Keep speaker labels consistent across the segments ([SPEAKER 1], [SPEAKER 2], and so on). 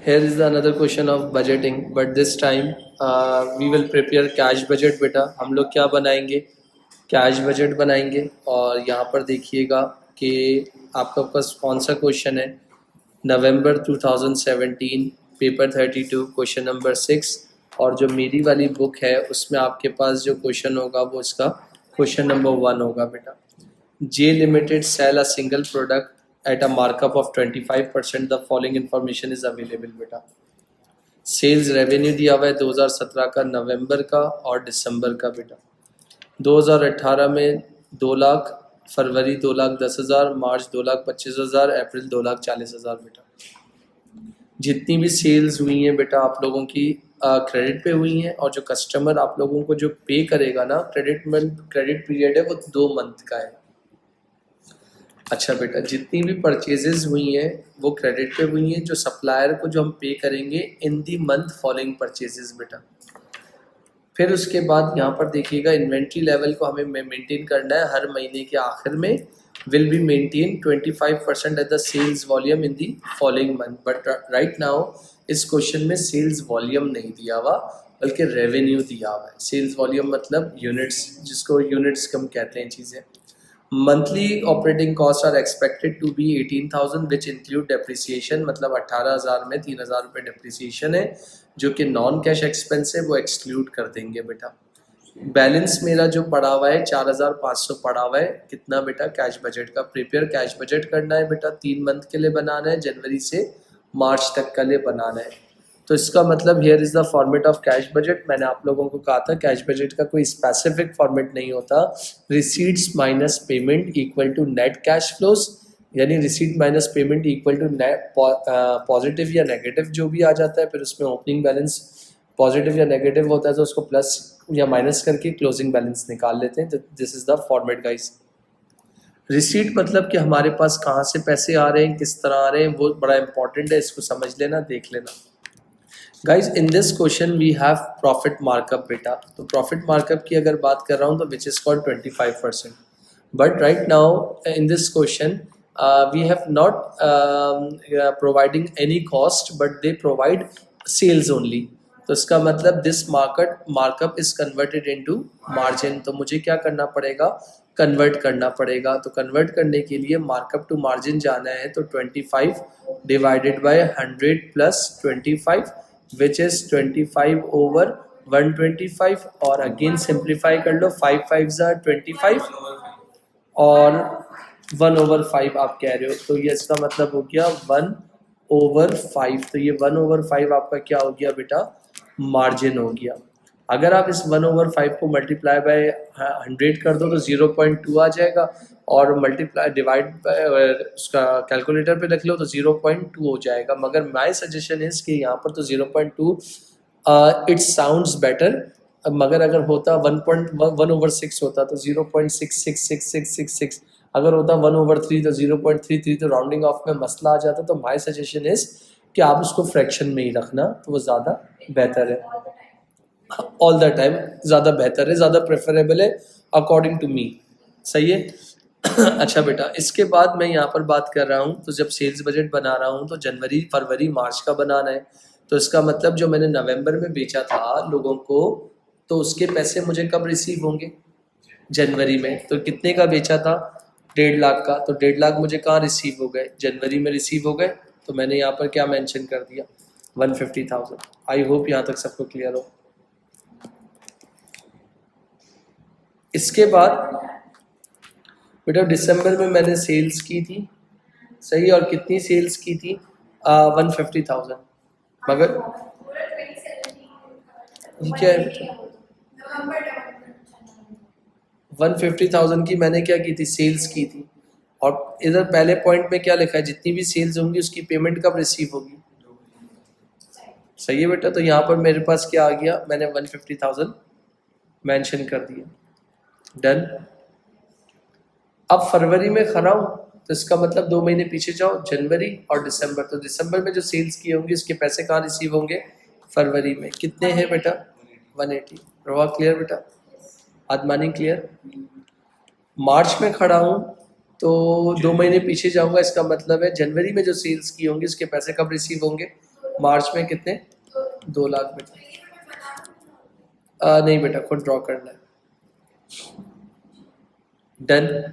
[SPEAKER 1] Here is the another question of budgeting, but this time we will prepare cash budget बेटा. हम लोग क्या बनाएंगे? कैश बजट बनाएंगे. और यहाँ पर देखिएगा कि आपका पास कौन सा क्वेश्चन है. नवंबर 2017 पेपर 32 क्वेश्चन नंबर 6. और जो मेरी वाली बुक है उसमें आपके पास जो क्वेश्चन होगा वो इसका क्वेश्चन नंबर 1 होगा बेटा. J Limited sell a single product at a markup of 25%. The following information is available बेटा. सेल्स रेवेन्यू दिया हुआ है 2017 का नवंबर का और दिसंबर का बेटा. 2018 में 2 लाख, फरवरी 2,10,000, मार्च 2,25,000, अप्रैल 2,40,000 बेटा. जितनी भी सेल्स हुई हैं बेटा आप लोगों की क्रेडिट पे हुई हैं. और जो कस्टमर आप लोगों को जो पे करेगा ना, क्रेडिट पीरियड है वो 2 मंथ का है. अच्छा बेटा, जितनी भी परचेजेस हुई हैं वो क्रेडिट पे हुई हैं. जो सप्लायर को जो हम पे करेंगे इन दी मंथ फॉलोइंग परचेजेस बेटा. फिर उसके बाद यहाँ पर देखिएगा इन्वेंट्री लेवल को हमें मेंटेन करना है हर महीने के आखिर में. Will be maintain 25% at the sales volume in the following month. But right now इस क्वेश्चन में सेल्स वॉल्यूम नहीं दिया हुआ बल्कि रेवेन्यू दिया हुआ है. सेल्स वॉल्यूम मतलब यूनिट्स, जिसको यूनिट्स कम कहते हैं चीज़ें. Monthly operating cost are expected to be 18,000 which include depreciation. मतलब 18,000 में 3,000 रुपये डेप्रिसिएशन है जो कि नॉन कैश एक्सपेंस है, वो एक्सक्लूड कर देंगे बेटा. बैलेंस मेरा जो पड़ा हुआ है 4,500 पड़ा हुआ है. कितना बेटा? कैश बजट का प्रिपेयर कैश बजट करना है बेटा. 3 मंथ के लिए बनाना है, जनवरी से मार्च तक के लिए बनाना है. तो इसका मतलब here is the format of cash budget. मैंने आप लोगों को कहा था कैश बजट का कोई स्पेसिफिक फॉर्मेट नहीं होता. Receipts minus payment equal to net cash flows, यानी receipt minus payment equal to net positive या नेगेटिव जो भी आ जाता है. फिर उसमें ओपनिंग बैलेंस पॉजिटिव या नेगेटिव होता है तो उसको प्लस या माइनस करके क्लोजिंग बैलेंस निकाल लेते हैं. This is the format guys. Receipt मतलब कि हमारे पास कहाँ से पैसे आ रहे हैं, किस तरह आ रहे हैं, वो बड़ा इंपॉर्टेंट है. इसको समझ लेना, देख लेना. Guys in this question we have profit markup बेटा. तो प्रॉफिट मार्कअप की अगर बात कर रहा हूँ तो which is called 25%. But right now in this question we have not providing any cost but they provide sales only. तो इसका मतलब this markup is converted into margin. तो मुझे क्या करना पड़ेगा? कन्वर्ट करना पड़ेगा. तो कन्वर्ट करने के लिए मार्कअप टू मार्जिन जाना है तो 25 divided by 100 plus 25 which is 25 over 125. और अगेन सिंप्लीफाई कर लो. 5 5 25 और 1 over 5 आप कह रहे हो. तो ये इसका मतलब हो गया 1 over 5. तो ये 1 over 5 आपका क्या हो गया बेटा? मार्जिन हो गया. अगर आप इस 1 over 5 को मल्टीप्लाई बाय 100 कर दो तो 0.2 आ जाएगा. और मल्टीप्लाई डिवाइड उसका कैलकुलेटर पे रख लो तो 0.2 हो जाएगा. मगर माय सजेशन इज़ कि यहाँ पर तो 0.2 इट साउंड्स बेटर. मगर अगर होता 1/6 होता तो 0.666666. अगर होता 1/3 तो 0.33. तो राउंडिंग ऑफ में मसला आ जाता. तो माय सजेशन इज़ कि आप उसको फ्रैक्शन में ही रखना तो वो ज़्यादा बेहतर है. ऑल द टाइम ज़्यादा बेहतर है, ज़्यादा प्रेफरेबल है अकॉर्डिंग टू मी. सही है. अच्छा बेटा, इसके बाद मैं यहाँ पर बात कर रहा हूँ तो जब सेल्स बजट बना रहा हूँ तो जनवरी फरवरी मार्च का बनाना है. तो इसका मतलब जो मैंने नवंबर में बेचा था लोगों को तो उसके पैसे मुझे कब रिसीव होंगे? जनवरी में. तो कितने का बेचा था? 1.5 लाख का. तो 1.5 लाख मुझे कहाँ रिसीव हो गए? जनवरी में रिसीव हो गए. तो मैंने यहाँ पर क्या मेंशन कर दिया? 150,000. आई होप यहाँ तक सबको क्लियर हो. इसके बाद बेटा दिसंबर में मैंने सेल्स की थी. सही. और कितनी सेल्स की थी? 150,000. मगर ये क्या है बेटा? 150,000 की मैंने क्या की थी? सेल्स की थी. और इधर पहले पॉइंट में क्या लिखा है? जितनी भी सेल्स होंगी उसकी पेमेंट कब रिसीव होगी? सही है बेटा. तो यहाँ पर मेरे पास क्या आ गया? मैंने 150,000 मेंशन कर दिया. डन. अब फरवरी में खड़ा हूँ तो इसका मतलब 2 महीने पीछे जाओ, जनवरी और दिसंबर. तो दिसंबर में जो सेल्स की होंगी उसके पैसे कहाँ रिसीव होंगे? फरवरी में. कितने हैं बेटा? 180. रवा क्लियर बेटा? आदमानी क्लियर? मार्च में खड़ा हूँ तो 2 महीने पीछे जाऊँगा. इसका मतलब है जनवरी में जो सेल्स की होंगी उसके पैसे कब रिसीव होंगे? मार्च में कितने? 2 लाख बेटा। नहीं बेटा, खुद ड्रॉ करना है। डन।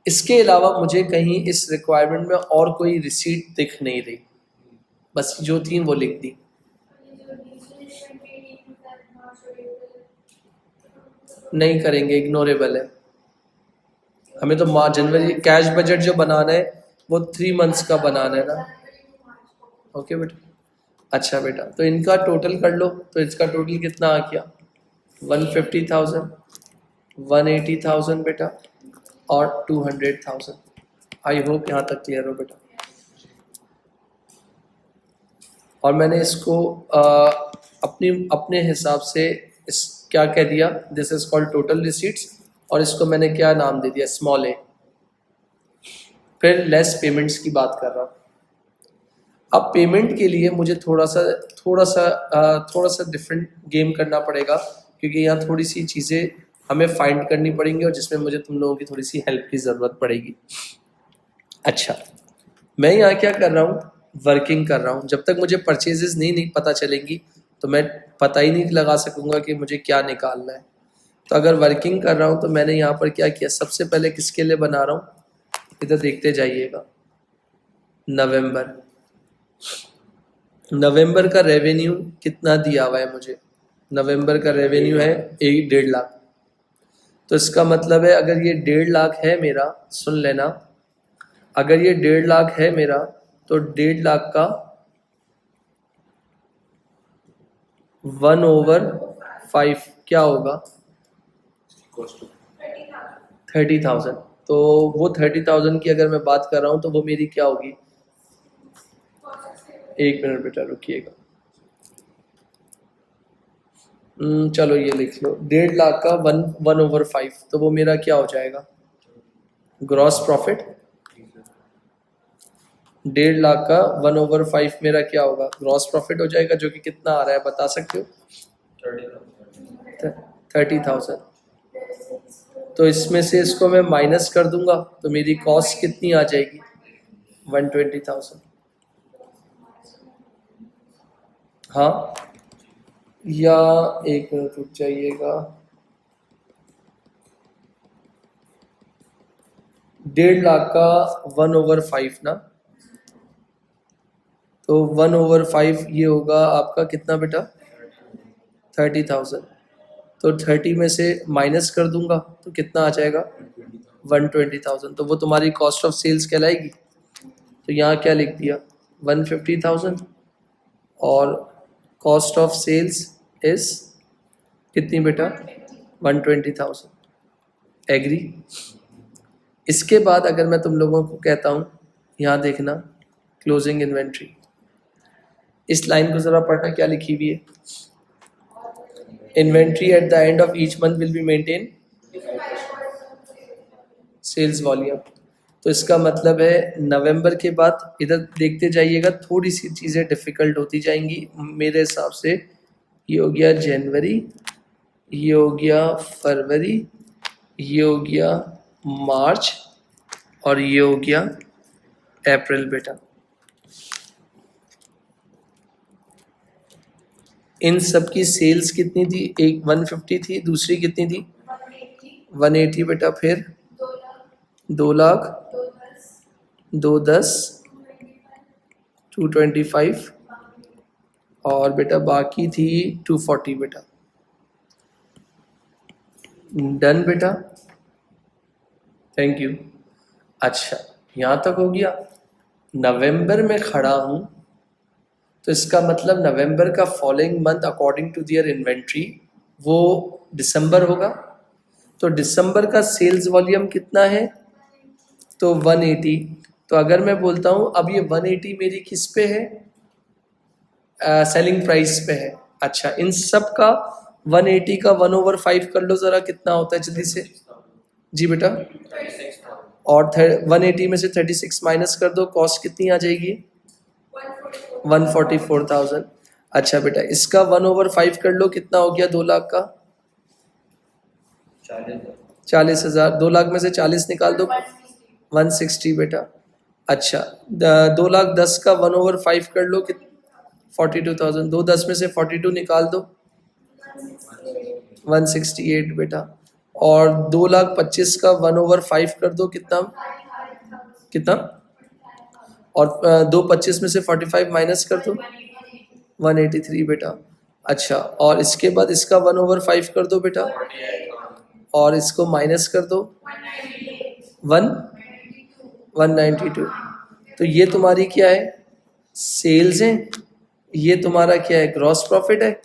[SPEAKER 1] इसके अलावा मुझे कहीं इस रिक्वायरमेंट में और कोई रिसीट दिख नहीं रही, बस जो थी वो लिख दी। नहीं करेंगे, इग्नोरेबल है। हमें तो मार्च जनवरी कैश बजट जो बनाना है वो 3 मंथ्स का बनाना है ना। ओके बेटा। अच्छा बेटा, तो इनका टोटल कर लो, तो इसका टोटल कितना आ गया? 150,000, 180,000 बेटा, और 200,000। आई होप यहाँ तक क्लियर हो बेटा। और मैंने इसको अपनी अपने हिसाब से इस क्या कह दिया, this is called total receipts, और इसको मैंने क्या नाम दे दिया? स्मॉल ए। फिर लेस पेमेंट्स की बात कर रहा हूँ। अब पेमेंट के लिए मुझे थोड़ा सा डिफरेंट गेम करना पड़ेगा, क्योंकि यहाँ थोड़ी सी चीज़ें हमें फाइंड करनी पड़ेंगी और जिसमें मुझे तुम लोगों की थोड़ी सी हेल्प की ज़रूरत पड़ेगी। अच्छा, मैं यहाँ क्या कर रहा हूँ? वर्किंग कर रहा हूँ। जब तक मुझे परचेजेस नहीं पता चलेंगी तो मैं पता ही नहीं लगा सकूँगा कि मुझे क्या निकालना है। तो अगर वर्किंग कर रहा हूँ तो मैंने यहाँ पर क्या किया, सबसे पहले किसके लिए बना रहा हूँ, इधर देखते जाइएगा। नवंबर, नवंबर का रेवेन्यू कितना दिया हुआ है मुझे? नवंबर का रेवेन्यू है 1.5 लाख। तो इसका मतलब है अगर ये 1.5 लाख है मेरा, सुन लेना, अगर ये 1.5 लाख है मेरा तो 1.5 लाख का 1/5 क्या होगा? 30,000। तो वो 30,000 की अगर मैं बात कर रहा हूँ तो वो मेरी क्या होगी? 1 मिनट बेटा रुकिएगा। चलो ये लिख लो, 1.5 लाख का 1/5, तो वो मेरा क्या हो जाएगा? Gross profit. 1.5 लाख का 1/5 मेरा क्या होगा? ग्रॉस प्रॉफिट हो जाएगा, जो कि कितना आ रहा है बता सकते हो? 30,000। तो इसमें से इसको मैं माइनस कर दूंगा तो मेरी कॉस्ट कितनी आ जाएगी? 120,000। हाँ, या एक मिनट रुक जाइएगा। 1.5 लाख का 1/5 ना, तो 1/5 ये होगा आपका कितना बेटा? 30,000। तो 30 में से माइनस कर दूंगा तो कितना आ जाएगा? 120,000। तो वो तुम्हारी कॉस्ट ऑफ सेल्स कहलाएगी। तो यहाँ क्या लिख दिया? 150,000, और कॉस्ट ऑफ सेल्स इज कितनी बेटा? 120,000। एग्री? इसके बाद अगर मैं तुम लोगों को कहता हूँ, यहाँ देखना, क्लोजिंग इन्वेंट्री, इस लाइन को जरा पढ़ना, क्या लिखी हुई है? Inventory at the end of each month will be maintain sales volume. तो इसका मतलब है नवंबर के बाद इधर देखते जाइएगा, थोड़ी सी चीज़ें डिफिकल्ट होती जाएंगी मेरे हिसाब से। ये हो गया जनवरी, ये हो गया फरवरी, ये हो गया मार्च, और ये हो गया अप्रैल बेटा। इन सब की सेल्स कितनी थी? एक 150 थी, दूसरी कितनी थी? 180 बेटा। फिर 2 लाख, 210, 225, और बेटा बाकी थी 240 बेटा। डन बेटा, थैंक यू। अच्छा, यहाँ तक हो गया। नवंबर में खड़ा हूँ तो इसका मतलब नवंबर का following month according to their inventory वो दिसंबर होगा। तो दिसंबर का सेल्स वॉल्यूम कितना है? तो 180। तो अगर मैं बोलता हूँ अब ये 180 मेरी किस पे है? सेलिंग प्राइस पे है। अच्छा, इन सब का 180 का 1/5 कर लो जरा, कितना होता है जल्दी से? जी बेटा, और 180 में से 36 माइनस कर दो, कॉस्ट कितनी आ जाएगी? 144,000। अच्छा बेटा, इसका 1/5 कर लो, कितना हो गया? 2 लाख का 40,000। 2 लाख में से 40 निकाल दो, 160 बेटा। अच्छा, 2,10,000 का 1/5 कर लो कि 42,000। 2 10 में से 42 निकाल दो, 168 बेटा। और 2,25,000 का 1/5 कर दो, कितना कितना? और 2 25 में से 45 माइनस कर दो, 183 बेटा। अच्छा, और इसके बाद इसका 1/5 कर दो बेटा, और इसको माइनस कर दो, 192। तो ये तुम्हारी क्या है? सेल्स है। ये तुम्हारा क्या है? ग्रॉस प्रॉफिट है।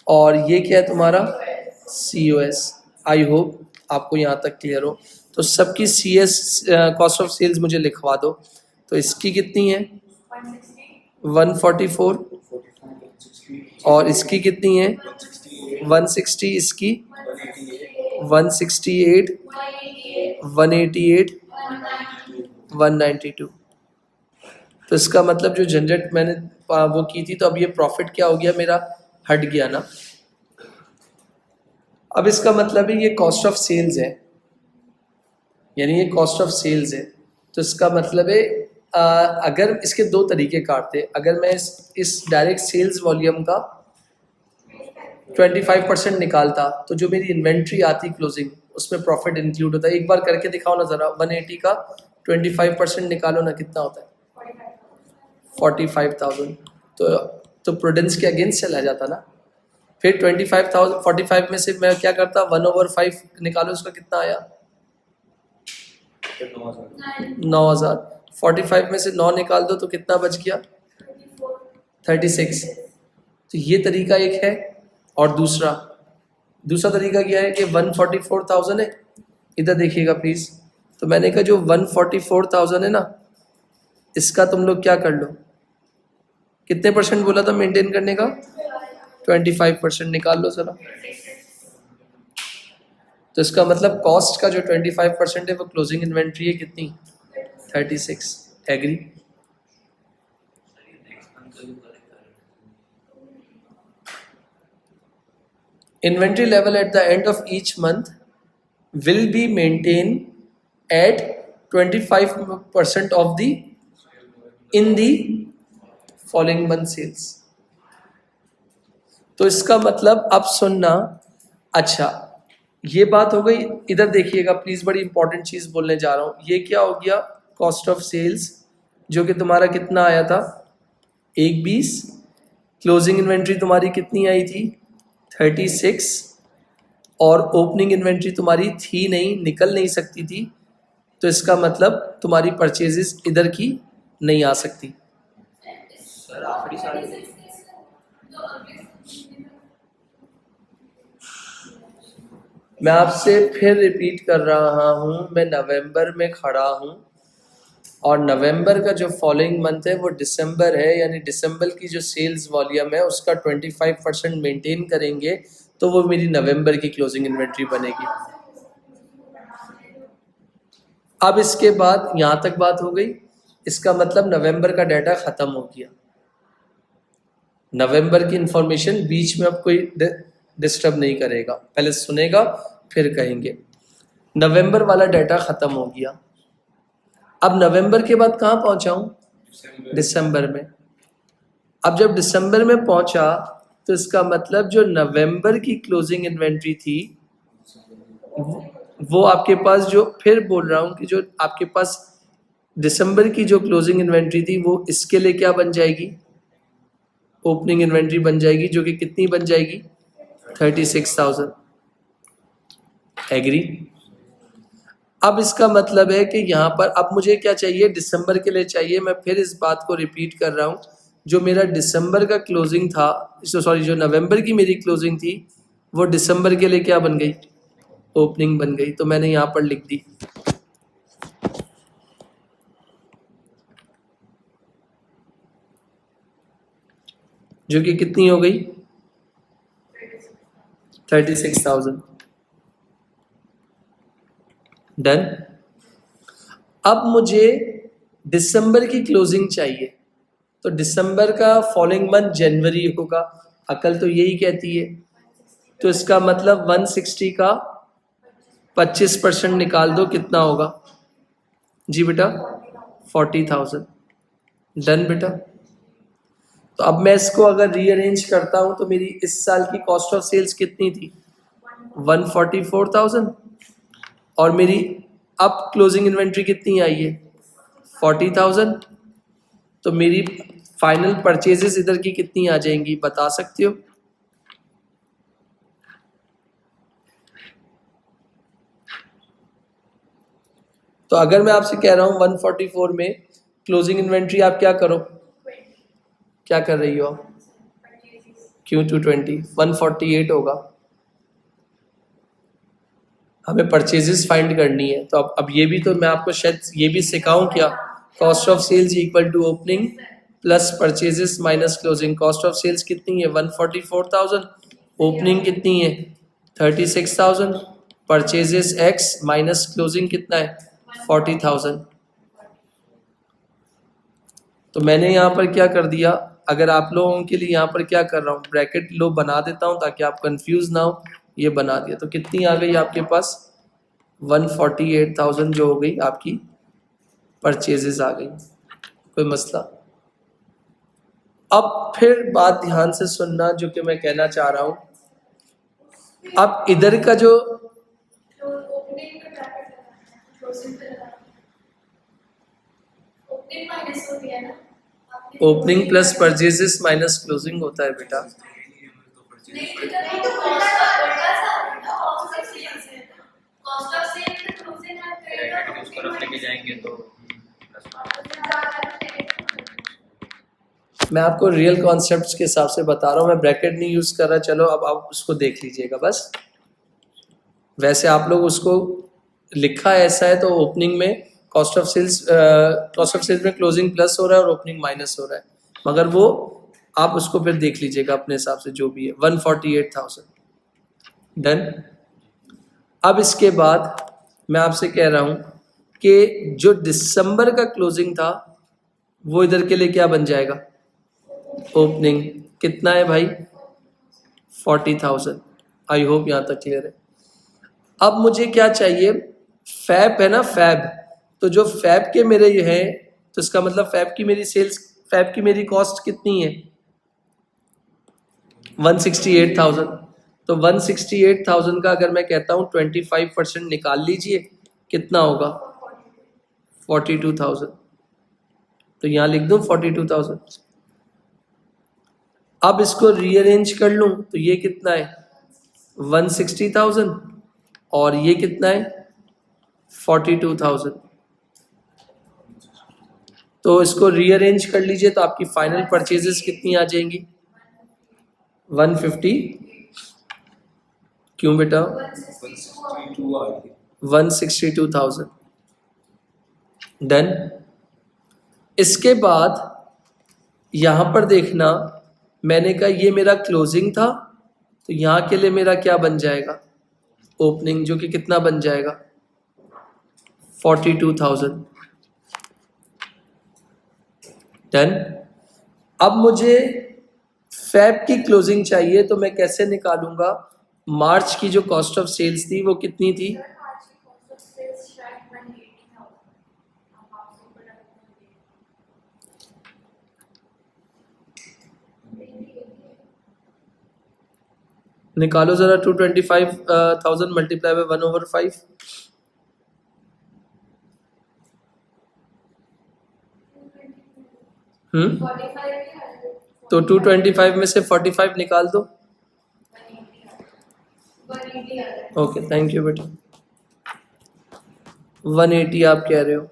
[SPEAKER 1] और ये क्या है तुम्हारा? COS। आई होप आपको यहाँ तक क्लियर हो। तो सबकी CS, कॉस्ट ऑफ सेल्स मुझे लिखवा दो। तो इसकी कितनी है? 144। और इसकी कितनी है? 160। इसकी 168, 188, 192। तो इसका मतलब जो झंझट मैंने वो की थी, तो अब ये प्रॉफिट क्या हो गया मेरा? हट गया ना। अब इसका मतलब है ये कॉस्ट ऑफ सेल्स है, यानी ये कॉस्ट ऑफ सेल्स है। तो इसका मतलब है अगर इसके दो तरीके काटते, अगर मैं इस डायरेक्ट सेल्स वॉल्यूम का 25% निकालता, तो जो मेरी इन्वेंट्री आती क्लोजिंग, उसमें प्रॉफिट इंक्लूड होता है। एक बार करके दिखाओ ना जरा, 180 का 25% निकालो ना, कितना होता है? 45,000। तो प्रूडेंस के अगेंस्ट चला जाता ना। फिर 25,000, 45 में से मैं क्या करता? 1/5 निकालो, उसका कितना आया? 9,000। 45 में से 9 निकाल दो तो कितना बच गया? 36। तो ये तरीका एक है। और दूसरा दूसरा तरीका क्या है कि 144,000 है, इधर देखिएगा प्लीज। तो मैंने कहा जो 144,000 है ना, इसका तुम लोग क्या कर लो, कितने परसेंट बोला था मेंटेन करने का? 25% निकाल लो जरा। तो इसका मतलब कॉस्ट का जो 25% है वो क्लोजिंग इन्वेंट्री है कितनी? 36। Agree? Inventory level at the end of each month will be maintained at 25% of the in the following month sales। तो इसका मतलब अब सुनना। अच्छा, ये बात हो गई। इधर देखिएगा प्लीज, बड़ी इंपॉर्टेंट चीज बोलने जा रहा हूं। ये क्या हो गया? कॉस्ट ऑफ सेल्स, जो कि तुम्हारा कितना आया था? 120। क्लोजिंग इन्वेंट्री तुम्हारी कितनी आई थी? 36। और ओपनिंग इन्वेंट्री तुम्हारी थी नहीं, निकल नहीं सकती थी। तो इसका मतलब तुम्हारी परचेजेस इधर की नहीं आ सकती। मैं आपसे फिर रिपीट कर रहा हूं, मैं नवंबर में खड़ा हूं, और नवंबर का जो फॉलोइंग मंथ है वो दिसंबर है, यानी दिसंबर की जो सेल्स वॉल्यूम है उसका 25% मेंटेन करेंगे, तो वो मेरी नवंबर की क्लोजिंग इन्वेंट्री बनेगी। अब इसके बाद यहां तक बात हो गई। इसका मतलब नवंबर का डाटा खत्म हो गया। नवंबर की इंफॉर्मेशन बीच में अब कोई डिस्टर्ब नहीं करेगा, पहले सुनेगा फिर कहेंगे। नवंबर वाला डाटा खत्म हो गया। अब नवंबर के बाद कहाँ पहुंचा हूं? दिसंबर में। अब जब दिसंबर में पहुंचा, तो इसका मतलब जो नवंबर की क्लोजिंग इन्वेंट्री थी, वो आपके पास, जो फिर बोल रहा हूं कि जो आपके पास दिसंबर की जो क्लोजिंग इन्वेंट्री थी, वो इसके लिए क्या बन जाएगी? ओपनिंग इन्वेंट्री बन जाएगी, जो कि कितनी बन जाएगी? 36,000। एग्री? अब इसका मतलब है कि यहाँ पर अब मुझे क्या चाहिए? दिसंबर के लिए चाहिए। मैं फिर इस बात को रिपीट कर रहा हूँ, जो मेरा दिसंबर का क्लोजिंग था, सॉरी, जो नवंबर की मेरी क्लोजिंग थी, वो दिसंबर के लिए क्या बन गई? ओपनिंग बन गई। तो मैंने यहाँ पर लिख दी, जो कि कितनी हो गई? 36,000। डन। अब मुझे दिसंबर की क्लोजिंग चाहिए, तो दिसंबर का फॉलोइंग मंथ जनवरी होगा, अकल तो यही कहती है। तो इसका मतलब 160 का 25% निकाल दो, कितना होगा? जी बेटा, 40,000। डन बेटा। तो अब मैं इसको अगर रीअरेंज करता हूं तो मेरी इस साल की कॉस्ट ऑफ सेल्स कितनी थी? 144,000। और मेरी अब क्लोजिंग इन्वेंट्री कितनी आई है? 40,000। तो मेरी फाइनल परचेजेस इधर की कितनी आ जाएंगी, बता सकते हो? तो अगर मैं आपसे कह रहा हूं 144 में क्लोजिंग इन्वेंट्री, आप क्या करो? क्या कर रही हो आप? क्यों 220? 148 होगा। हमें परचेजेस फाइंड करनी है, तो अब ये भी तो मैं आपको शायद ये भी सिखाऊं क्या? Cost of sales equal to opening plus purchases minus closing. Cost of sales कितनी है? 144,000। ओपनिंग कितनी है? 36,000। परचेजेस एक्स माइनस क्लोजिंग कितना है? 40,000। तो मैंने यहाँ पर क्या कर दिया, अगर आप लोगों के लिए यहाँ पर क्या कर रहा हूँ, ब्रैकेट लो बना देता हूँ ताकि आप कंफ्यूज ना हो। ये बना दिया तो कितनी आ गई आपके पास? 148,000 जो हो गई आपकी परचेजेस आ गई। कोई मसला? अब फिर बात ध्यान से सुनना जो कि मैं कहना चाह रहा हूँ। अब इधर का जो opening plus purchases minus closing होता है बेटा। मैं आपको रियल कॉन्सेप्ट्स के हिसाब से बता रहा हूँ, मैं ब्रैकेट नहीं यूज कर रहा। चलो अब आप उसको देख लीजिएगा बस। वैसे आप लोग उसको लिखा ऐसा है तो ओपनिंग में कॉस्ट ऑफ सेल्स में क्लोजिंग प्लस हो रहा है और ओपनिंग माइनस हो रहा है, मगर वो आप उसको फिर देख लीजिएगा अपने हिसाब से जो भी है। 148,000 डन। अब इसके बाद मैं आपसे कह रहा हूं कि जो दिसंबर का क्लोजिंग था वो इधर के लिए क्या बन जाएगा? ओपनिंग कितना है भाई? 40,000। आई होप यहां तक क्लियर है। अब मुझे क्या चाहिए? फैब है ना, फैब। तो जो फैब के मेरे ये है, तो इसका मतलब फैब की मेरी सेल्स, फैब की मेरी कॉस्ट कितनी है? 168,000। तो 168,000 का अगर मैं कहता हूँ 25% निकाल लीजिए, कितना होगा? 42,000। तो यहां लिख दूं 42,000। अब इसको रीअरेंज कर लूं तो ये कितना है? 160,000। और ये कितना है? 42,000। तो इसको रीअरेंज कर लीजिए तो आपकी फाइनल परचेजेस कितनी आ जाएंगी? 150। क्यों बेटा? 162,000। डन। इसके बाद यहां पर देखना, मैंने कहा ये मेरा क्लोजिंग था, तो यहां के लिए मेरा क्या बन जाएगा? ओपनिंग, जो कि कितना बन जाएगा? 42,000। डन। अब मुझे फैब की क्लोजिंग चाहिए, तो मैं कैसे निकालूंगा? मार्च की जो कॉस्ट ऑफ सेल्स थी वो कितनी थी? निकालो जरा। 225,000 मल्टीप्लाई बाय 1/5। तो 225 में से 45 निकाल दो। ओके, थैंक यू बेटा। 180 आप कह रहे हो,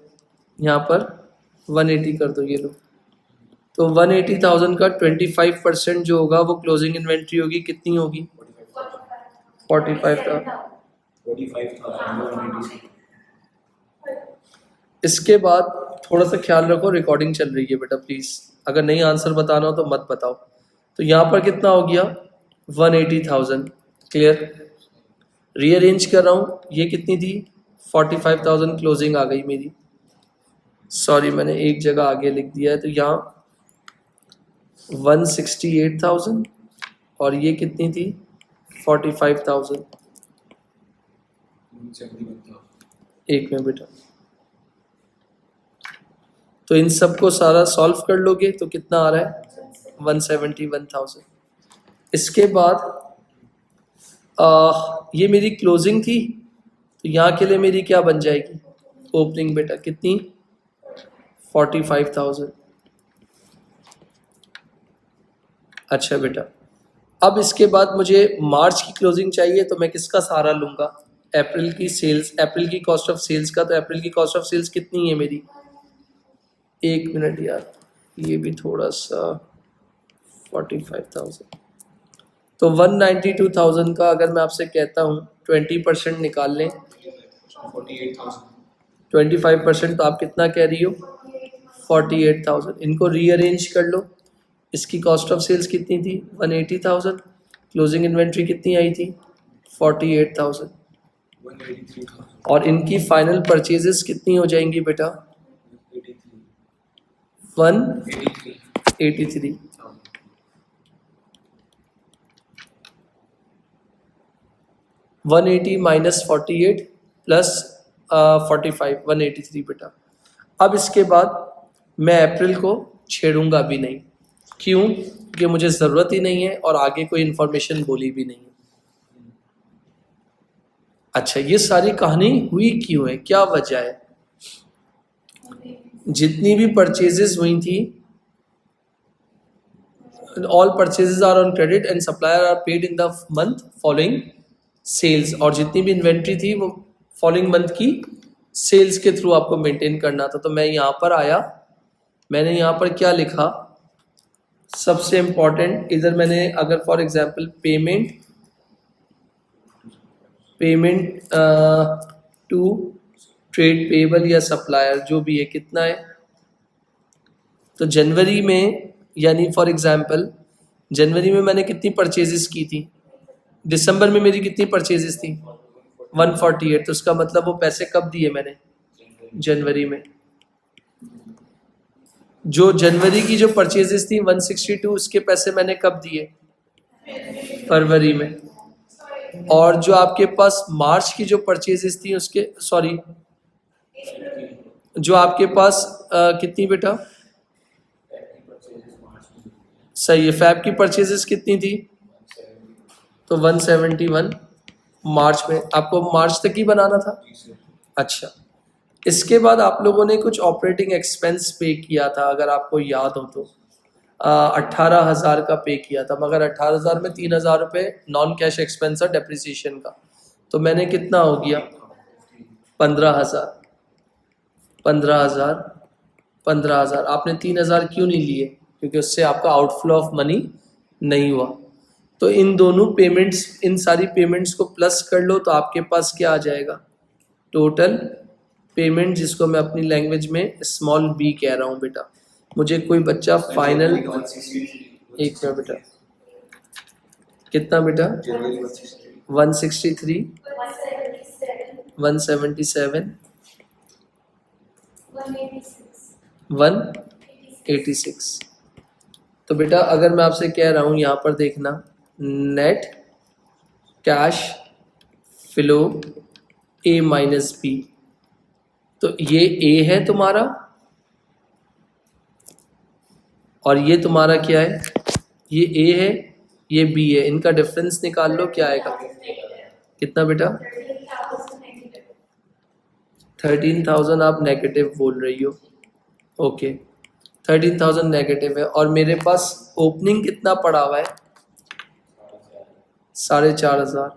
[SPEAKER 1] यहाँ पर 180 कर दो, ये लो। तो 180,000 का 25% जो होगा वो क्लोजिंग इन्वेंट्री होगी, कितनी होगी? 45 का। इसके बाद थोड़ा सा ख्याल रखो, रिकॉर्डिंग चल रही है बेटा प्लीज। अगर नहीं आंसर बताना हो तो मत बताओ। तो यहाँ पर कितना हो गया? 180,000। क्लियर? रीअरेंज कर रहा हूँ, ये कितनी थी? 45,000 क्लोजिंग आ गई मेरी। सॉरी, मैंने एक जगह आगे लिख दिया है, तो यहाँ 168,000 और ये कितनी थी? 45,000। एक में बेटा, तो इन सबको सारा सॉल्व कर लोगे तो कितना आ रहा है 171,000। इसके बाद ये मेरी क्लोजिंग थी, तो यहाँ के लिए मेरी क्या बन जाएगी ओपनिंग बेटा कितनी 45,000। अच्छा बेटा, अब इसके बाद मुझे मार्च की क्लोजिंग चाहिए, तो मैं किसका सहारा लूँगा अप्रैल की सेल्स, अप्रैल की कॉस्ट ऑफ सेल्स का। तो अप्रैल की कॉस्ट ऑफ सेल्स कितनी है मेरी, एक मिनट यार, ये भी थोड़ा सा 45,000, तो 192,000 का अगर मैं आपसे कहता हूँ 20% निकाल लें 25%, तो आप कितना कह रही हो 48,000। इनको रीअरेंज कर लो, इसकी कॉस्ट ऑफ सेल्स कितनी थी 180,000, क्लोजिंग इन्वेंट्री कितनी आई थी 48,000, और इनकी फाइनल परचेजेस कितनी हो जाएंगी बेटा 183। 180 माइनस 48 प्लस 45, 183 बेटा। अब इसके बाद मैं अप्रैल को छेड़ूंगा भी नहीं, क्यों, क्योंकि मुझे ज़रूरत ही नहीं है और आगे कोई इन्फॉर्मेशन बोली भी नहीं है। अच्छा, ये सारी कहानी हुई क्यों है, क्या वजह है, जितनी भी परचेजेस हुई थी all purchases are on credit and supplier are paid in the month following sales, और जितनी भी इन्वेंट्री थी वो फॉलोइंग मंथ की सेल्स के थ्रू आपको मेंटेन करना था। तो मैं यहाँ पर आया, मैंने यहाँ पर क्या लिखा, सबसे इम्पॉर्टेंट इधर मैंने अगर for example payment to trade payable या सप्लायर जो भी है कितना है, तो जनवरी में यानी फॉर एग्जांपल जनवरी में मैंने कितनी परचेजेस की थी, दिसंबर में मेरी कितनी परचेजेस थी 148, तो उसका मतलब वो पैसे कब दिए मैंने जनवरी में। जो जनवरी की जो परचेजेस थी 162, उसके पैसे मैंने कब दिए फरवरी में। और जो आपके पास मार्च की जो परचेजेस थी उसके सॉरी जो आपके पास कितनी बेटा सही है, फैब की परचेजेस कितनी थी, तो 171 मार्च में, आपको मार्च तक ही बनाना था। अच्छा, इसके बाद आप लोगों ने कुछ ऑपरेटिंग एक्सपेंस पे किया था अगर आपको याद हो तो 18,000 का पे किया था, मगर 18,000 में 3,000 रुपये नॉन कैश एक्सपेंस है डेप्रिसिएशन का, तो मैंने कितना हो गया 15,000, 15,000, 15,000। आपने 3,000 क्यों नहीं लिए, क्योंकि उससे आपका आउटफ्लो ऑफ मनी नहीं हुआ। तो इन दोनों पेमेंट्स, इन सारी पेमेंट्स को प्लस कर लो तो आपके पास क्या आ जाएगा टोटल पेमेंट, जिसको मैं अपनी लैंग्वेज में स्मॉल बी कह रहा हूँ बेटा। मुझे कोई बच्चा फाइनल एक मिनट बेटा, कितना बेटा 163, 177, 186। तो बेटा अगर मैं आपसे कह रहा हूँ यहाँ पर देखना नेट कैश फ्लो ए माइनस बी, तो ये ए है तुम्हारा और ये तुम्हारा क्या है, ये ए है ये बी है, इनका डिफरेंस निकाल लो क्या आएगा, कितना बेटा 13,000 आप नेगेटिव बोल रही हो, ओके 13,000 नेगेटिव है, और मेरे पास ओपनिंग कितना पड़ा हुआ है 4,500,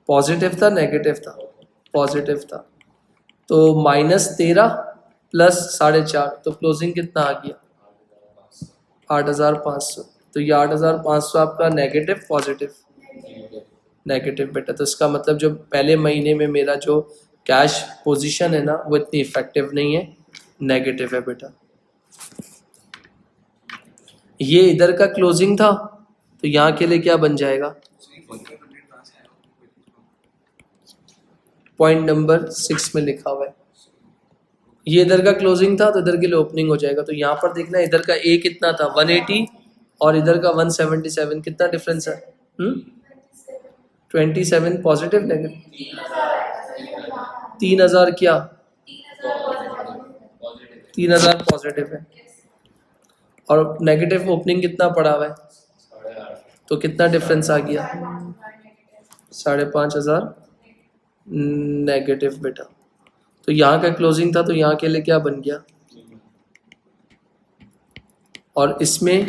[SPEAKER 1] पॉजिटिव था नेगेटिव था, पॉजिटिव था, तो -13 प्लस 4,500, तो क्लोजिंग कितना आ गया 8,500। तो ये 8,500 आपका नेगेटिव पॉजिटिव नेगेटिव बेटा, तो इसका मतलब जो पहले महीने में मेरा जो कैश पोजीशन है ना वो इतनी इफेक्टिव नहीं है, नेगेटिव है बेटा। ये इधर का क्लोजिंग था, तो यहाँ के लिए क्या बन जाएगा, पॉइंट नंबर 6 में लिखा हुआ है, ये इधर का क्लोजिंग था तो इधर के लिए ओपनिंग हो जाएगा। तो यहाँ पर देखना इधर का ए कितना था 180 और इधर का 177, कितना डिफरेंस है 27 पॉजिटिव नेगेटिव 3,000 क्या 3000 पॉजिटिव है और नेगेटिव ओपनिंग कितना पड़ा हुआ है, तो कितना डिफरेंस आ गया, 5,500 नेगेटिव बेटा। तो यहाँ का क्लोजिंग था तो यहाँ के लिए क्या बन गया, और इसमें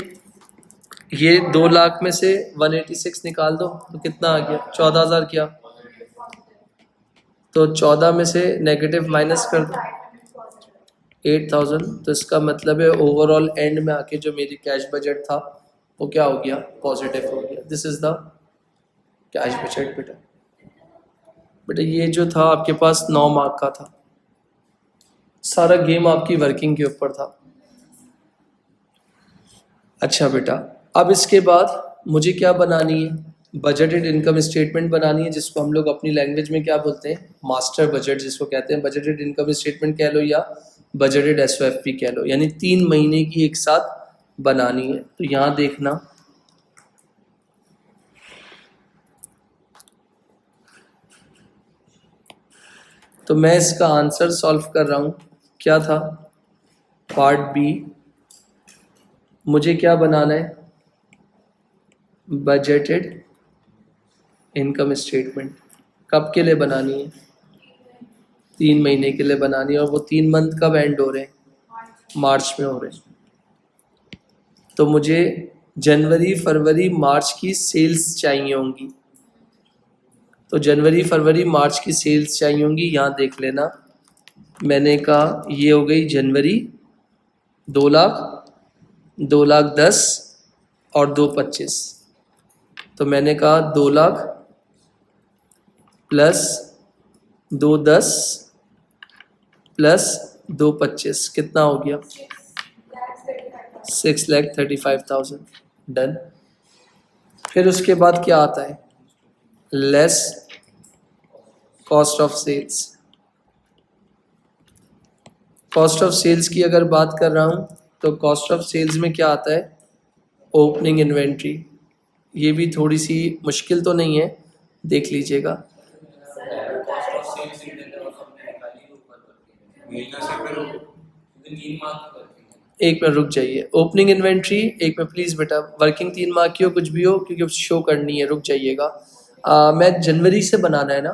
[SPEAKER 1] ये 2 लाख में से 186 निकाल दो तो कितना आ गया 14,000 क्या, तो 14 में से नेगेटिव माइनस कर दो 8,000। तो इसका मतलब है ओवरऑल एंड में आके जो मेरी कैश बजट था वो क्या हो गया, पॉजिटिव हो गया। This is the cash budget बेटा। बेटा ये जो था आपके पास 9 मार्क का था, सारा गेम आपकी वर्किंग के ऊपर था। अच्छा बेटा, अब इसके बाद मुझे क्या बनानी है, बजटेड इनकम स्टेटमेंट बनानी है, जिसको हम लोग अपनी लैंग्वेज में क्या बोलते हैं, मास्टर बजट जिसको कहते हैं। बजटेड इनकम स्टेटमेंट कह लो या बजटेड एसओएफपी कह लो, यानी 3 महीने की एक साथ बनानी है। तो यहाँ देखना, तो मैं इसका आंसर सॉल्व कर रहा हूँ। क्या था, पार्ट बी, मुझे क्या बनाना है, बजटेड इनकम स्टेटमेंट। कब के लिए बनानी है, 3 महीने के लिए बनानी है, और वो 3 मंथ कब एंड हो रहे हैं, मार्च में हो रहे हैं। तो मुझे जनवरी फरवरी मार्च की सेल्स चाहिए होंगी, तो जनवरी फरवरी मार्च की सेल्स चाहिए होंगी। यहाँ देख लेना, मैंने कहा ये हो गई जनवरी 2 लाख, 2,10,000 और 2,25,000। तो मैंने कहा 2 लाख प्लस 2,10,000 प्लस 2,25,000 कितना हो गया, 6,35,000। डन। फिर उसके बाद क्या आता है, less cost of sales. Cost of sales की अगर बात कर रहा हूँ तो कॉस्ट ऑफ सेल्स में क्या आता है, ओपनिंग इन्वेंट्री। ये भी थोड़ी सी मुश्किल तो नहीं है, देख लीजिएगा। एक मिनट रुक जाइए, ओपनिंग इन्वेंट्री एक मिनट प्लीज बेटा, वर्किंग 3 माह की हो कुछ भी हो क्योंकि शो करनी है, रुक जाइएगा। मैं जनवरी से बनाना है ना,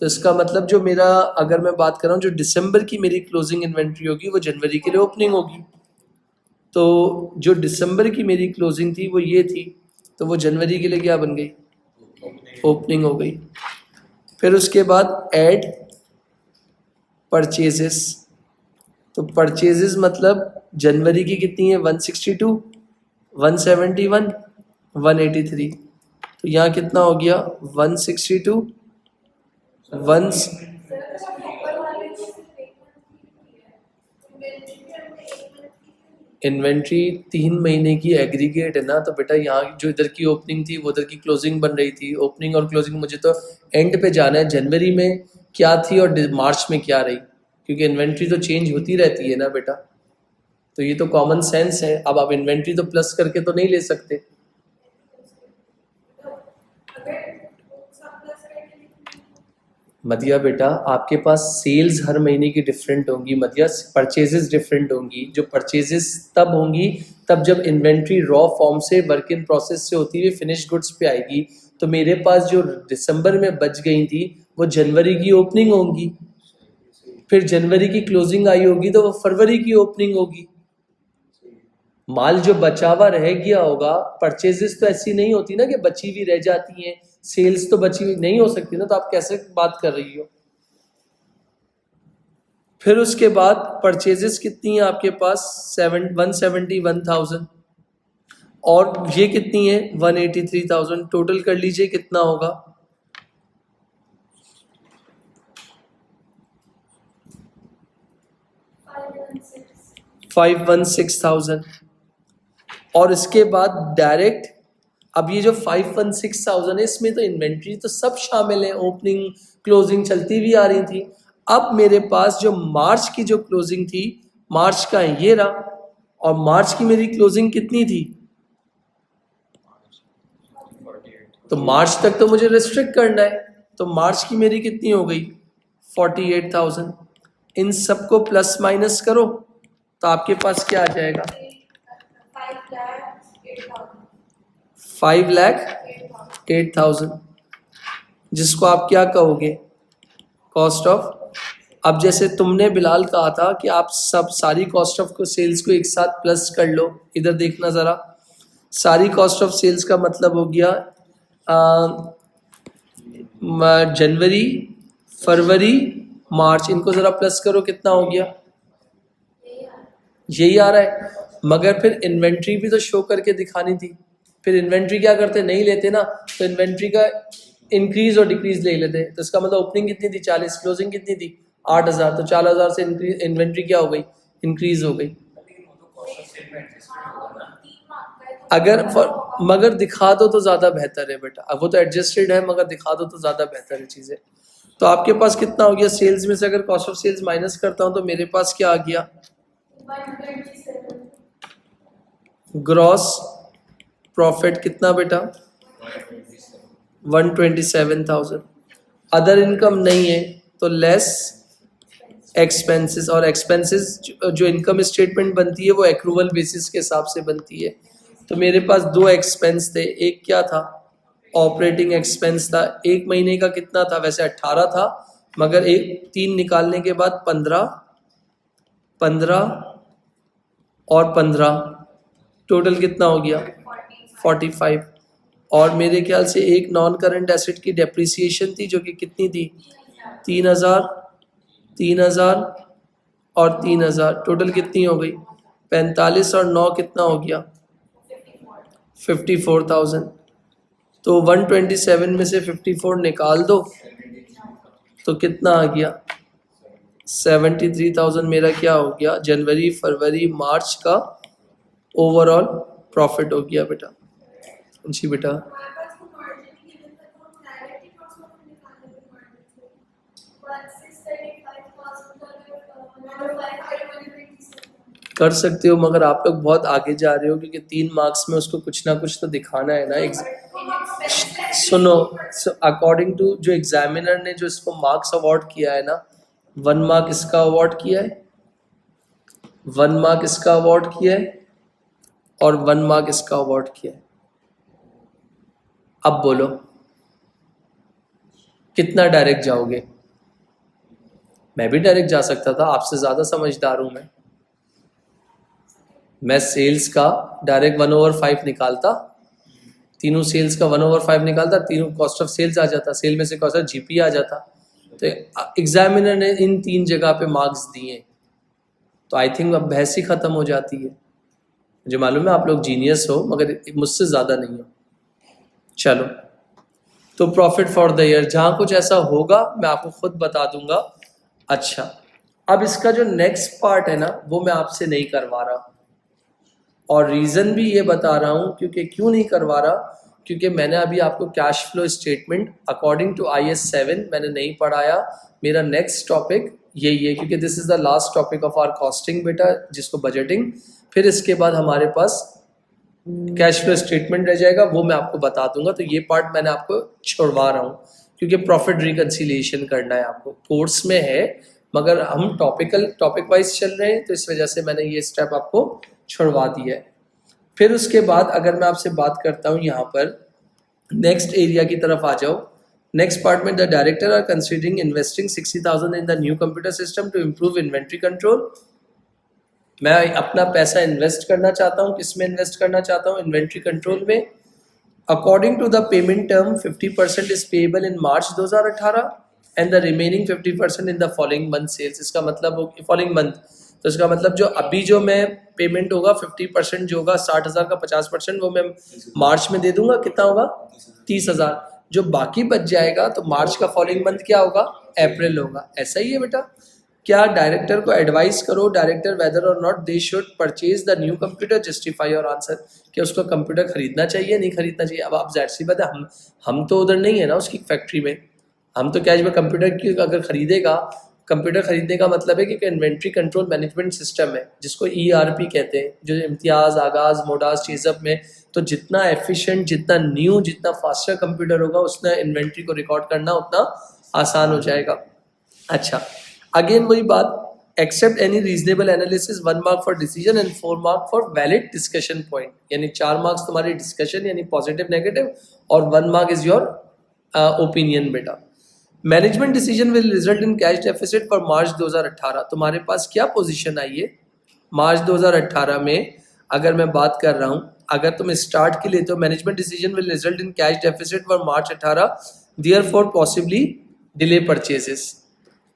[SPEAKER 1] तो इसका मतलब जो मेरा, अगर मैं बात कर रहा हूँ जो दिसंबर की मेरी क्लोजिंग इन्वेंट्री होगी वो जनवरी के लिए ओपनिंग होगी। तो जो दिसंबर की मेरी क्लोजिंग थी वो ये थी, तो वो जनवरी के लिए क्या बन गई, ओपनिंग हो गई। फिर उसके बाद ऐड परचेजेस। तो परचेजेस मतलब जनवरी की कितनी है, 162, 171, 183। तो यहाँ कितना हो गया, 162, 1 इन्वेंट्री 3 महीने की एग्रीगेट है ना, तो बेटा यहाँ जो इधर की ओपनिंग थी वो उधर की क्लोजिंग बन रही थी। ओपनिंग और क्लोजिंग मुझे तो एंड पे जाना है, जनवरी में क्या थी और मार्च में क्या रही, क्योंकि इन्वेंट्री तो चेंज होती रहती है ना बेटा। तो ये तो कॉमन सेंस है। अब आप इन्वेंट्री तो प्लस करके तो नहीं ले सकते। मदिया बेटा आपके पास सेल्स हर महीने की डिफरेंट होंगी, मदिया परचेजेस डिफरेंट होंगी। जो परचेजेस तब होंगी तब जब इन्वेंट्री रॉ फॉर्म से वर्क इन प्रोसेस से होती हुई फिनिश गुड्स पे आएगी। तो मेरे पास जो दिसंबर में बच गई थी वो जनवरी की ओपनिंग होंगी, फिर जनवरी की क्लोजिंग आई होगी तो वो फरवरी की ओपनिंग होगी। माल जो बचा हुआ रह गया होगा, परचेजेस तो ऐसी नहीं होती ना कि बची हुई रह जाती हैं, सेल्स तो बची हुई नहीं हो सकती ना, तो आप कैसे बात कर रही हो। फिर उसके बाद परचेजेस कितनी है आपके पास, 171,000, और ये कितनी है 183,000। टोटल कर लीजिए कितना होगा, 516,000। और इसके बाद डायरेक्ट, अब ये जो 516,000 है इसमें तो इन्वेंट्री तो सब शामिल है, ओपनिंग क्लोजिंग चलती भी आ रही थी। अब मेरे पास जो मार्च की जो क्लोजिंग थी, मार्च का ये रहा, और मार्च की मेरी क्लोजिंग कितनी थी, तो मार्च तक तो मुझे रिस्ट्रिक्ट करना है। तो मार्च की मेरी कितनी हो गई, 48,000। इन सबको प्लस माइनस करो, तो आपके पास क्या आ जाएगा? 5,08,000, जिसको आप क्या कहोगे? Cost of. अब जैसे तुमने बिलाल कहा था कि आप सब सारी कॉस्ट ऑफ को सेल्स को एक साथ प्लस कर लो, इधर देखना ज़रा। सारी कॉस्ट ऑफ सेल्स का मतलब हो गया जनवरी, फरवरी, मार्च, इनको ज़रा प्लस करो, कितना हो गया? यही आ रहा है। मगर फिर इन्वेंट्री भी तो शो करके दिखानी थी। फिर इन्वेंट्री क्या करते, नहीं लेते ना, तो इन्वेंट्री का इंक्रीज और डिक्रीज ले लेते। तो इसका मतलब ओपनिंग कितनी थी 40, क्लोजिंग कितनी थी 8,000, तो 4,000 से इंक्रीज इन्वेंट्री क्या हो गई, इंक्रीज हो गई। अगर मगर दिखा दो तो ज़्यादा बेहतर है बेटा। अब वो तो एडजस्टेड है, मगर दिखा दो तो ज़्यादा बेहतर है चीज़ें। तो आपके पास कितना हो गया सेल्स में से? अगर कॉस्ट ऑफ सेल्स माइनस करता हूँ तो मेरे पास क्या आ गया? ग्रॉस प्रॉफिट कितना बेटा? 127,000। अदर इनकम नहीं है तो लेस एक्सपेंसेस, और एक्सपेंसेस जो इनकम स्टेटमेंट बनती है वो एक्रूवल बेसिस के हिसाब से बनती है। तो मेरे पास दो एक्सपेंस थे, एक क्या था? ऑपरेटिंग एक्सपेंस था। एक महीने का कितना था? वैसे 18 था, मगर एक 3 निकालने के बाद 15, 15 और 15, टोटल कितना हो गया? 45। और मेरे ख्याल से एक नॉन करंट एसेट की डेप्रिसिएशन थी जो कि कितनी थी? 3,000, 3,000 और 3,000, टोटल कितनी हो गई? 45 और 9 कितना हो गया? 54,000। तो 127 में से 54 निकाल दो तो कितना आ गया? 73,000 मेरा क्या हो गया? जनवरी, फरवरी, मार्च का ओवरऑल प्रॉफिट हो गया बेटा। जी बेटा, कर सकते हो, मगर आप लोग बहुत आगे जा रहे हो, क्योंकि 3 मार्क्स में उसको कुछ ना कुछ तो दिखाना है ना। सुनो, अकॉर्डिंग टू जो एग्जामिनर ने जो इसको मार्क्स अवार्ड किया है ना, 1 मार्क इसका अवार्ड किया है, 1 मार्क इसका अवार्ड किया है, और 1 मार्क इसका अवार्ड किया है। अब बोलो कितना डायरेक्ट जाओगे? मैं भी डायरेक्ट जा सकता था, आपसे ज़्यादा समझदार हूँ मैं सेल्स का डायरेक्ट 1/5 निकालता, तीनों सेल्स का 1/5 निकालता, तीनों कॉस्ट ऑफ सेल्स आ जाता, सेल में से कॉस्ट ऑफ जीपी आ जाता। तो एग्जामिनर ने इन 3 जगह पे मार्क्स दिए, तो आई थिंक अब बहस ही खत्म हो जाती है। मुझे मालूम है आप लोग जीनियस हो, मगर मुझसे ज़्यादा नहीं हो। चलो, तो प्रॉफिट फॉर द ईयर, जहाँ कुछ ऐसा होगा मैं आपको खुद बता दूंगा। अच्छा, अब इसका जो नेक्स्ट पार्ट है ना, वो मैं आपसे नहीं करवा रहा, और रीज़न भी ये बता रहा हूँ क्योंकि क्यों नहीं करवा रहा, क्योंकि मैंने अभी आपको cash flow statement according to IS 7 मैंने नहीं पढ़ाया। मेरा नेक्स्ट टॉपिक यही है, क्योंकि this is the last topic of our costing बेटा, जिसको बजटिंग। फिर इसके बाद हमारे पास कैश फ्लो स्टेटमेंट रह जाएगा, वो मैं आपको बता दूंगा। तो ये पार्ट मैंने आपको छोड़वा रहा हूँ, क्योंकि प्रॉफिट रिकन्सिलिएशन करना है आपको, कोर्स में है, मगर हम टॉपिक वाइज चल रहे हैं, तो इस वजह से मैंने ये स्टेप आपको छुड़वा दिया है। फिर उसके बाद अगर मैं आपसे बात करता हूँ यहाँ पर नेक्स्ट एरिया की तरफ आ जाओ। नेक्स्ट पार्ट में the director are considering investing 60,000 in the new computer system to improve inventory control. मैं अपना पैसा इन्वेस्ट करना चाहता हूँ, किस में इन्वेस्ट करना चाहता हूँ? इन्वेंट्री कंट्रोल में। According to the payment term 50% is payable in March 2018 and the remaining 50% in the following month sales. इसका मतलब फॉलोइंग मंथ, तो इसका मतलब जो अभी जो मैं पेमेंट होगा 50% जो होगा 60,000 का 50% वो मैं मार्च में दे दूंगा। कितना होगा? 30,000। जो बाकी बच जाएगा तो मार्च का फॉलोइंग मंथ क्या होगा? अप्रैल होगा। ऐसा ही है बेटा। क्या डायरेक्टर को एडवाइस करो, डायरेक्टर वेदर और not they should purchase the new computer, justify your answer. कि उसको कंप्यूटर खरीदना चाहिए नहीं खरीदना चाहिए? अब आप जाहिर सी बात है, हम तो उधर नहीं है ना उसकी फैक्ट्री में। हम तो क्या है, कंप्यूटर की अगर खरीदेगा, कंप्यूटर खरीदने का मतलब है कि इन्वेंट्री कंट्रोल मैनेजमेंट सिस्टम है, जिसको ERP कहते हैं, जो इम्तियाज़, आगाज़, मोडाज चीज़अप में। तो जितना एफिशिएंट, जितना न्यू, जितना फास्टर कंप्यूटर होगा, उतना इन्वेंट्री को रिकॉर्ड करना उतना आसान हो जाएगा। अच्छा, अगेन वही बात, except any reasonable analysis 1 mark for decision and 4 mark for valid discussion point, यानी 4 मार्क्स तुम्हारी डिस्कशन यानी पॉजिटिव नेगेटिव और 1 मार्क इज योर ओपिनियन बेटा। Management decision will result in cash deficit for मार्च 2018। तुम्हारे पास क्या पोजीशन आई है मार्च 2018 में? अगर मैं बात कर रहा हूं, अगर तुम स्टार्ट के लिए तो management decision will result in cash deficit for March 18, there for possibly delay purchases.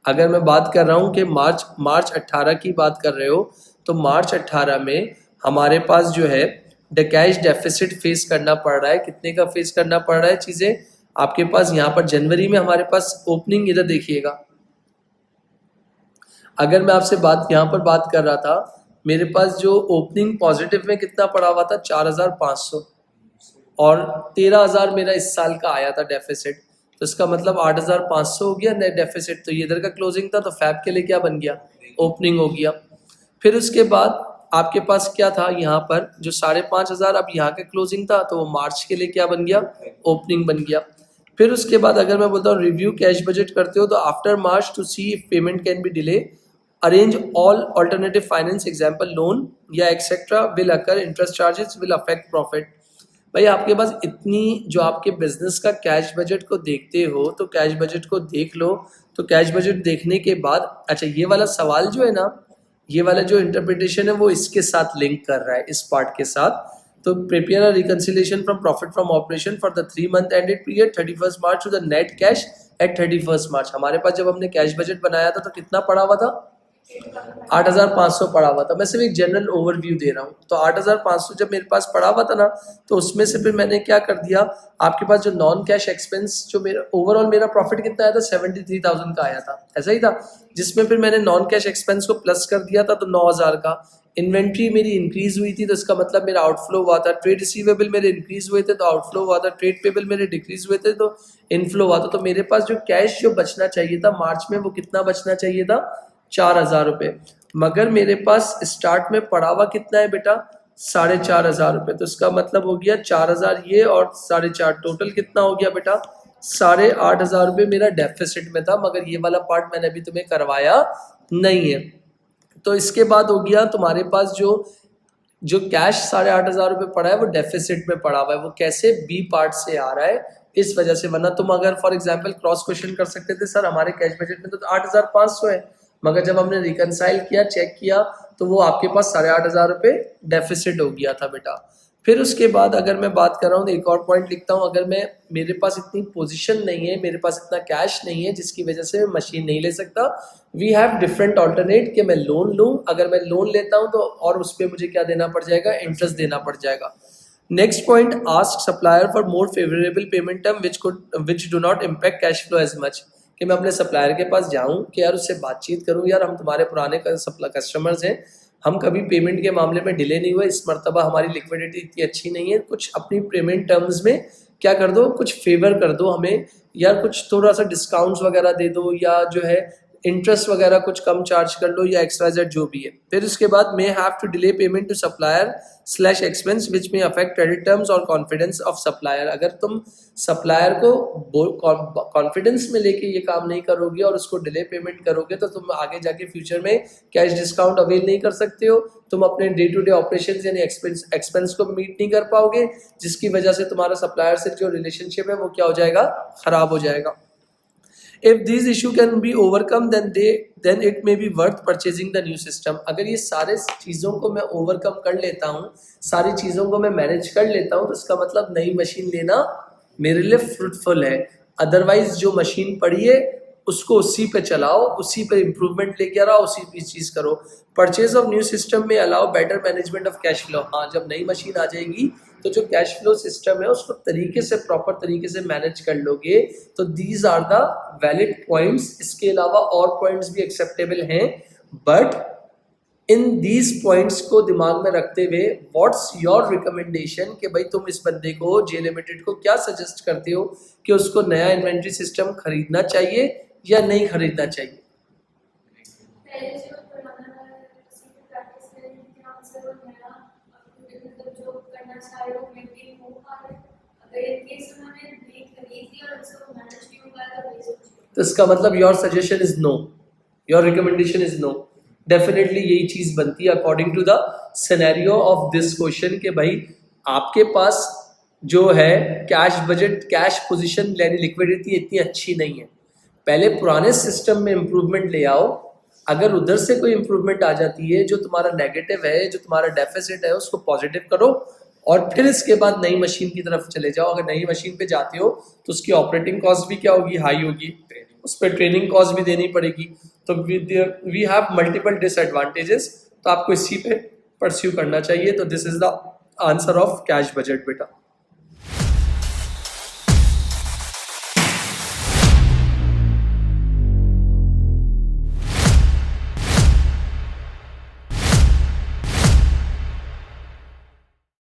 [SPEAKER 1] अगर मैं बात कर रहा हूं कि मार्च 18 की बात कर रहे हो, तो मार्च 18 में हमारे पास जो है द कैश डेफिसिट फेस करना पड़ रहा है। कितने का फेस करना पड़ रहा है चीज़ें आपके पास? यहाँ पर जनवरी में हमारे पास ओपनिंग, इधर देखिएगा, अगर मैं आपसे बात यहाँ पर बात कर रहा था, मेरे पास जो ओपनिंग पॉजिटिव में कितना पड़ा हुआ था 4500, और 13000 मेरा इस साल का आया था डेफिसिट, तो इसका मतलब 8500 हो गया नेट डेफिसिट। तो ये इधर का क्लोजिंग था, तो फैब के लिए क्या बन गया? ओपनिंग हो गया। फिर उसके बाद आपके पास क्या था यहाँ पर, जो 5500 अब यहाँ का क्लोजिंग था, तो वो मार्च के लिए क्या बन गया? ओपनिंग बन गया। फिर उसके बाद अगर मैं बोलता हूँ रिव्यू कैश बजट करते हो, तो after March to see if payment can be delay, arrange all alternative finance example loan या etcetera will occur, interest charges will affect profit. भाई आपके पास इतनी जो आपके बिजनेस का कैश बजट को देखते हो, तो कैश बजट को देख लो। तो कैश बजट देखने के बाद, अच्छा ये वाला सवाल जो है ना, ये वाला जो इंटरप्रिटेशन है वो इसके साथ लिंक कर रहा है, इस पार्ट के साथ। तो prepare a reconciliation from profit from operation for the 3 month ended period 31 March two the net cash at 31 मार्च। हमारे पास जब हमने कैश बजट बनाया था तो कितना पड़ा हुआ था? 8500 पड़ा हुआ था। मैं सिर्फ एक जनरल ओवरव्यू दे रहा हूँ। तो 8500 जब मेरे पास पड़ा हुआ था ना, तो उसमें से फिर मैंने क्या कर दिया, आपके पास जो नॉन कैश एक्सपेंस, जो मेरा ओवरऑल मेरा प्रॉफिट कितना आया था 73,000 का आया था, ऐसा ही था, जिसमें फिर मैंने नॉन कैश एक्सपेंस को प्लस कर दिया था, तो 9000 का। इन्वेंट्री मेरी इंक्रीज हुई थी, तो इसका मतलब मेरा आउटफ्लो हुआ था। ट्रेड रिसीवेबल मेरे इंक्रीज हुए थे, तो आउटफ्लो हुआ था। ट्रेड पेबल मेरे डिक्रीज हुए थे, तो इनफ्लो हुआ था। तो मेरे पास जो कैश जो बचना चाहिए था मार्च में, वो कितना बचना चाहिए था? 4000 रुपये। मगर मेरे पास स्टार्ट में पड़ा हुआ कितना है बेटा? 4500 रुपये। तो इसका मतलब हो गया 4000 ये और 4.5, टोटल कितना हो गया बेटा? 8500 रुपये मेरा डेफिसिट में था। मगर ये वाला पार्ट मैंने अभी तुम्हें करवाया नहीं है। तो इसके बाद हो गया तुम्हारे पास जो जो कैश 8500 रुपये पड़ा है वो डेफिसिट में पड़ा हुआ है। वो कैसे? बी पार्ट से आ रहा है, इस वजह से। वरना तुम अगर फॉर एग्जांपल क्रॉस क्वेश्चन कर सकते थे, सर हमारे कैश बजट में तो 8500 है, मगर जब हमने रिकनसाइल किया, चेक किया, तो वो आपके पास 8500 रुपये डेफिसिट हो गया था बेटा। फिर उसके बाद अगर मैं बात कर रहा हूँ तो एक और पॉइंट लिखता हूँ, अगर मैं मेरे पास इतनी पोजीशन नहीं है, मेरे पास इतना कैश नहीं है जिसकी वजह से मैं मशीन नहीं ले सकता, वी हैव डिफरेंट ऑल्टरनेट, कि मैं लोन लूँ। अगर मैं लोन लेता हूँ तो और उस पर मुझे क्या देना पड़ जाएगा? इंटरेस्ट देना पड़ जाएगा। Next point, ask supplier for more favourable payment term which do not impact cash flow as much. कि मैं अपने सप्लायर के पास जाऊं कि यार उससे बातचीत करूं, यार हम तुम्हारे पुराने कस्टमर्स हैं, हम कभी पेमेंट के मामले में डिले नहीं हुए, इस मरतबा हमारी लिक्विडिटी इतनी अच्छी नहीं है, कुछ अपनी पेमेंट टर्म्स में क्या कर दो, कुछ फेवर कर दो हमें, यार कुछ थोड़ा सा डिस्काउंट्स वगैरह दे दो, या जो है इंटरेस्ट वगैरह कुछ कम चार्ज कर लो, या एक्सवाइजेड जो भी है। फिर उसके बाद may have to delay payment to supplier slash expense which may affect credit terms और कॉन्फिडेंस ऑफ सप्लायर। अगर तुम सप्लायर को कॉन्फिडेंस में लेके ये काम नहीं करोगे और उसको डिले पेमेंट करोगे, तो तुम आगे जाके फ्यूचर में कैश डिस्काउंट अवेल नहीं कर सकते हो। तुम अपने डे टू डे ऑपरेशन यानी एक्सपेंस को मीट नहीं कर पाओगे, जिसकी वजह से तुम्हारा सप्लायर से जो रिलेशनशिप है वो क्या हो जाएगा? खराब हो जाएगा। If these issue can be overcome, then it may be worth purchasing the new system। अगर ये सारे चीज़ों को मैं ओवरकम कर लेता हूँ, सारी चीज़ों को मैं मैनेज कर लेता हूँ, तो इसका मतलब नई मशीन लेना मेरे लिए फ्रूटफुल है। अदरवाइज जो मशीन पड़ी है उसको उसी पे चलाओ, उसी पे इम्प्रूवमेंट लेके आओ, उसी पे चीज़ करो। परचेज ऑफ न्यू सिस्टम में allow better management of cash flow. हाँ, जब नई मशीन आ जाएगी तो जो कैश फ्लो सिस्टम है उसको तरीके से, प्रॉपर तरीके से मैनेज कर लोगे, तो these are the valid points. इसके अलावा और पॉइंट्स भी एक्सेप्टेबल हैं, बट इन दीज पॉइंट्स को दिमाग में रखते हुए व्हाट्स योर रिकमेंडेशन, कि भाई तुम इस बंदे को, जे लिमिटेड को क्या सजेस्ट करते हो कि उसको नया इन्वेंट्री सिस्टम खरीदना चाहिए या नहीं खरीदना चाहिए? तो इसका मतलब your suggestion is no, your recommendation is no. Definitely यही चीज बनती है according to the scenario of this question कि भाई आपके पास जो है कैश बजट, कैश पोजीशन यानी लिक्विडिटी इतनी अच्छी नहीं है। पहले पुराने सिस्टम में इंप्रूवमेंट ले आओ, अगर उधर से कोई इंप्रूवमेंट आ जाती है, जो तुम्हारा नेगेटिव है, जो तुम्हारा डेफिसिट है, उसको पॉजिटिव करो और फिर इसके बाद नई मशीन की तरफ चले जाओ। अगर नई मशीन पे जाते हो तो उसकी ऑपरेटिंग कॉस्ट भी क्या होगी, हाई होगी, उस पर ट्रेनिंग कॉस्ट भी देनी पड़ेगी। तो वी हैव मल्टीपल डिसएडवांटेजेस, तो आपको इसी पे परस्यू करना चाहिए। तो this is the answer of cash budget बेटा।